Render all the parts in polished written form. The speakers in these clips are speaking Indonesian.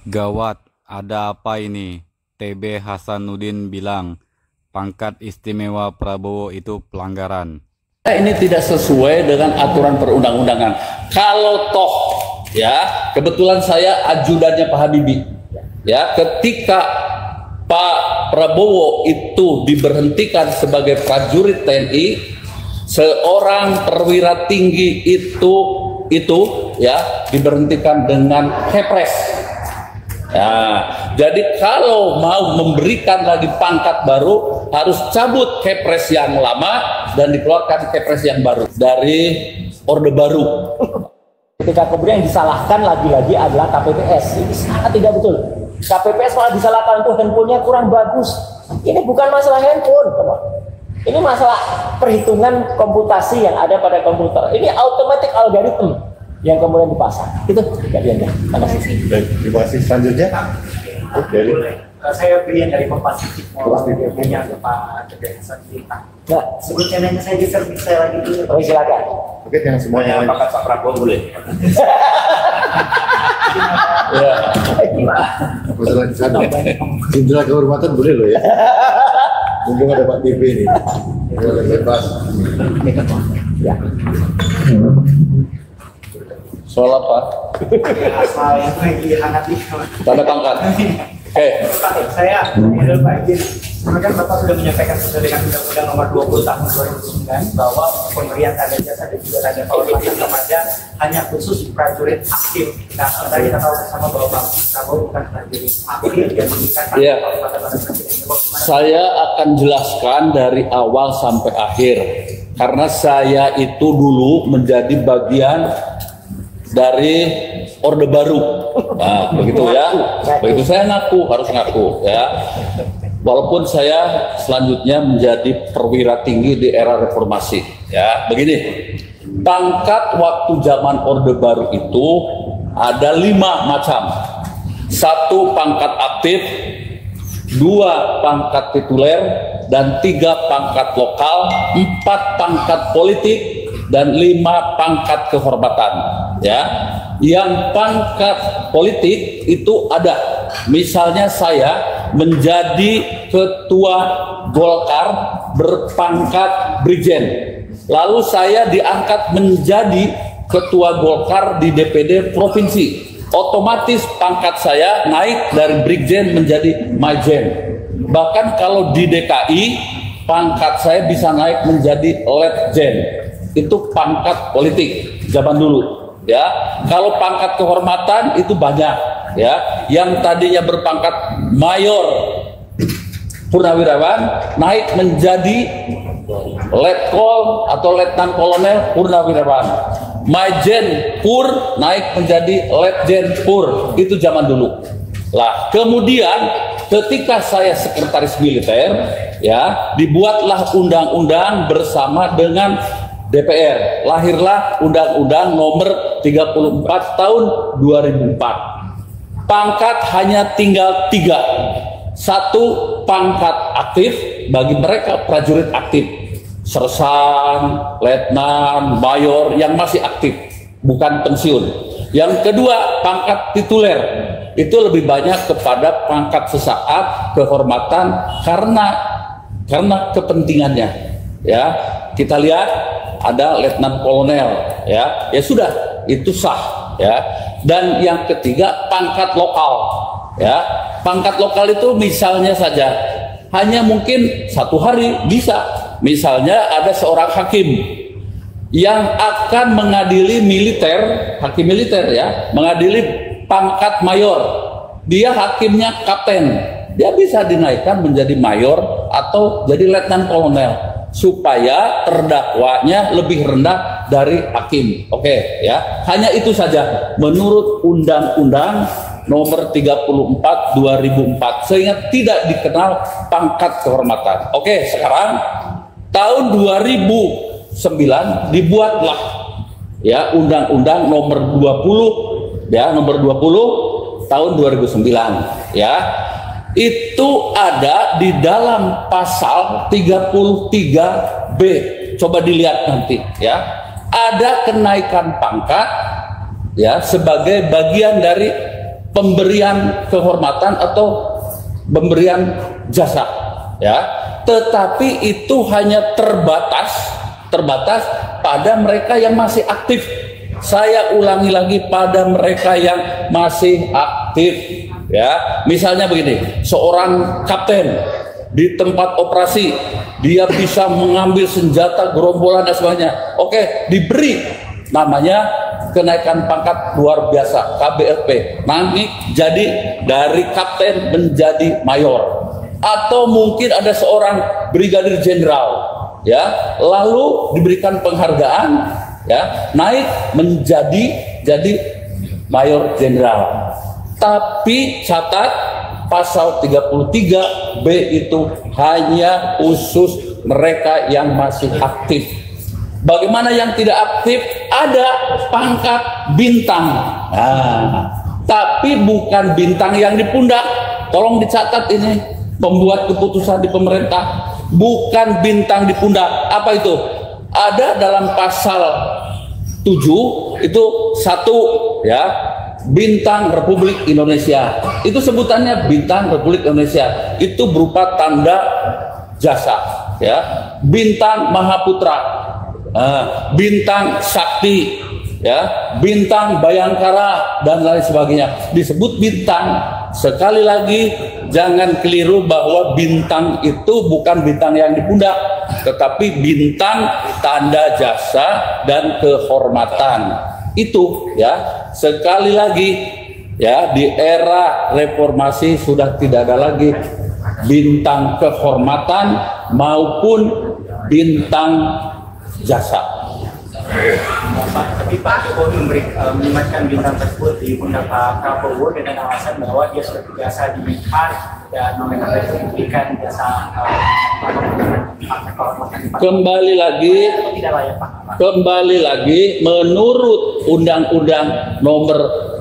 Gawat, ada apa ini? TB Hasanuddin bilang, pangkat istimewa Prabowo itu pelanggaran. Ini tidak sesuai dengan aturan perundang-undangan. Kalau toh, ya, kebetulan saya ajudannya Pak Habibie. Ya, ketika Pak Prabowo itu diberhentikan sebagai prajurit TNI, seorang perwira tinggi itu ya diberhentikan dengan kepres. Ya, jadi kalau mau memberikan lagi pangkat baru harus cabut kepres yang lama dan dikeluarkan kepres yang baru dari Orde Baru. Ketika kemudian yang disalahkan lagi-lagi adalah KPPS, ini sangat tidak betul. KPPS malah disalahkan untuk handphonenya kurang bagus. Ini bukan masalah handphone, teman. Ini masalah perhitungan komputasi yang ada pada komputer. Ini automatic algorithm yang kemudian dipasang. Itu kejadiannya. Terima kasih. Baik, terima kasih. Selanjutnya dari saya Brian dari Kompasitif mau punya ke Pak Teguh Hasan Bintang. Ya, Sebut channelnya saya bisa lagi dulu. oh, silakan. oke yang semuanya Apakah Pak Prabowo boleh? ya masalah di sana. Jenderal kehormatan boleh loh ya. Mumpung ada Pak TV ini. Boleh bebas. Ya. Soal apa? Soal yang lagi hangat itu. Tanda pangkat. Oke. Pak, saya menurut Pak Izin, kan Bapak sudah menyampaikan sesuai dengan Undang-Undang Nomor 20 Tahun 2009 bahwa pemberian tanda jasa dan juga tanda kehormatan remaja hanya khusus prajurit aktif. Nah, sementara kita tahu bersama bahwa Pak Prabowo bukan prajurit aktif dan memberikan tanda Iya. kehormatan pada presiden. Saya akan jelaskan dari awal sampai akhir karena saya itu dulu menjadi bagian dari Orde Baru. Nah, begitu ya. Begitu saya harus ngaku ya. Walaupun saya selanjutnya menjadi perwira tinggi di era reformasi. Ya, begini. Pangkat waktu zaman Orde Baru itu ada 5 macam. 1 pangkat aktif, 2 pangkat tituler, dan 3 pangkat lokal, 4 pangkat politik, dan 5 pangkat kehormatan. Ya, yang pangkat politik itu ada, misalnya saya menjadi ketua Golkar berpangkat Brigjen, lalu saya diangkat menjadi ketua Golkar di DPD provinsi, otomatis pangkat saya naik dari Brigjen menjadi Majen. Bahkan kalau di DKI pangkat saya bisa naik menjadi Letjen. Itu pangkat politik zaman dulu ya. Kalau pangkat kehormatan itu banyak ya, yang tadinya berpangkat mayor purnawirawan naik menjadi letkol atau letnan kolonel purnawirawan, majen pur naik menjadi letjen pur. Itu zaman dulu lah. Kemudian ketika saya sekretaris militer ya, dibuatlah undang-undang bersama dengan DPR, lahirlah Undang-Undang Nomor 34 Tahun 2004. Pangkat hanya tinggal 3. 1 pangkat aktif bagi mereka prajurit aktif, sersan, letnan, mayor yang masih aktif, bukan pensiun. Yang kedua pangkat tituler, itu lebih banyak kepada pangkat sesaat, kehormatan karena kepentingannya. Ya, kita lihat ada letnan kolonel ya sudah, itu sah ya. Dan yang ketiga pangkat lokal ya. Pangkat lokal itu misalnya saja hanya mungkin 1 hari bisa, misalnya ada seorang hakim yang akan mengadili militer, hakim militer ya, mengadili pangkat mayor, dia hakimnya kapten, dia bisa dinaikkan menjadi mayor atau jadi letnan kolonel supaya terdakwanya lebih rendah dari hakim. Oke ya, hanya itu saja menurut Undang-Undang Nomor 34 2004, sehingga tidak dikenal pangkat kehormatan. Oke, sekarang tahun 2009 dibuatlah ya Undang-Undang Nomor 20 ya, Nomor 20 tahun 2009 ya. Itu ada di dalam pasal 33B. Coba dilihat nanti ya. Ada kenaikan pangkat ya sebagai bagian dari pemberian kehormatan atau pemberian jasa, ya. Tetapi itu hanya terbatas pada mereka yang masih aktif. Saya ulangi lagi, pada mereka yang masih aktif, ya. Misalnya begini, seorang kapten di tempat operasi, dia bisa mengambil senjata gerombolan dan sebagainya. Oke, diberi namanya kenaikan pangkat luar biasa, KBRP. Nanti jadi dari kapten menjadi mayor. Atau mungkin ada seorang brigadir jenderal, ya, lalu diberikan penghargaan, ya, naik menjadi mayor jenderal. Tapi catat, pasal 33B itu hanya khusus mereka yang masih aktif. Bagaimana yang tidak aktif? Ada pangkat bintang, tapi bukan bintang yang di pundak. Tolong dicatat ini, pembuat keputusan di pemerintah, bukan bintang di pundak. Apa itu? Ada dalam pasal 7 itu 1, ya, bintang Republik Indonesia. Itu sebutannya bintang Republik Indonesia. Itu berupa tanda jasa, ya. Bintang Mahaputra, bintang Sakti, ya, bintang Bayangkara dan lain sebagainya. Disebut bintang. Sekali lagi, jangan keliru bahwa bintang itu bukan bintang yang di pundak, tetapi bintang tanda jasa dan kehormatan. Itu, ya, sekali lagi, ya, di era reformasi sudah tidak ada lagi bintang kehormatan maupun bintang jasa. Tapi Pak Jokowi menyematkan bintang tersebut di pundak Pak Prabowo dengan alasan bahwa dia sudah biasa di PAN dan memang diberikan jasa kembali lagi menurut Undang-Undang Nomor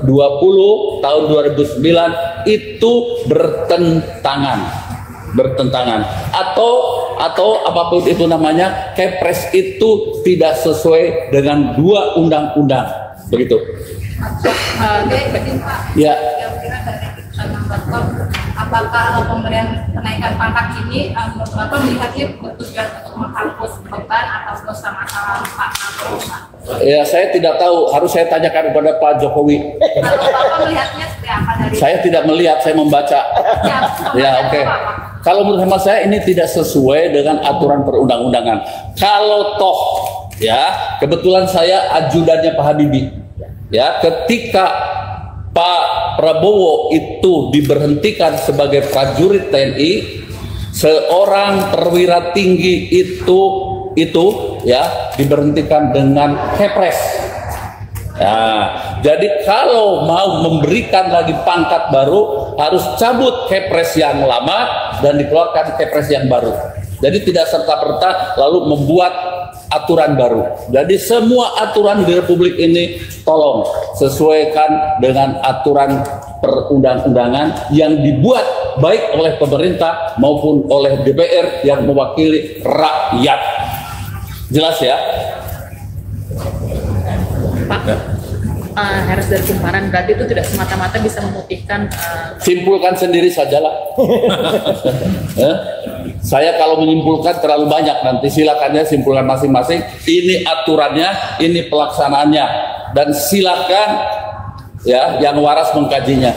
20 Tahun 2009 itu bertentangan atau apapun itu namanya, Kepres itu tidak sesuai dengan dua undang-undang, begitu. Ya. Kira-kira dari keputusan Bapak, apakah pemberian kenaikan pangkat ini Bapak melihatnya bertujuan untuk menghapus beban atau dosa masalah Pak Prabowo? Ya, saya tidak tahu, harus saya tanyakan kepada Pak Jokowi. Kalau Bapak melihatnya seperti apa dari? Saya tidak melihat, saya membaca. Ya, oke. Kalau menurut hemat saya ini tidak sesuai dengan aturan perundang-undangan. Kalau toh, ya, kebetulan saya ajudannya Pak Habibie, ya, ketika Pak Prabowo itu diberhentikan sebagai prajurit TNI, seorang perwira tinggi itu ya diberhentikan dengan Kepres. Nah, jadi kalau mau memberikan lagi pangkat baru harus cabut Kepres yang lama dan dikeluarkan Kepres yang baru. Jadi tidak serta-merta lalu membuat aturan baru. Jadi semua aturan di Republik ini tolong sesuaikan dengan aturan perundang-undangan yang dibuat baik oleh pemerintah maupun oleh DPR yang mewakili rakyat. Jelas ya? Pak, Heras dari Kumparan berarti itu tidak semata-mata bisa memutihkan. Simpulkan sendiri sajalah. Saya kalau menyimpulkan terlalu banyak, nanti silakan ya simpulkan masing-masing. Ini aturannya, ini pelaksanaannya, dan silakan ya yang waras mengkajinya.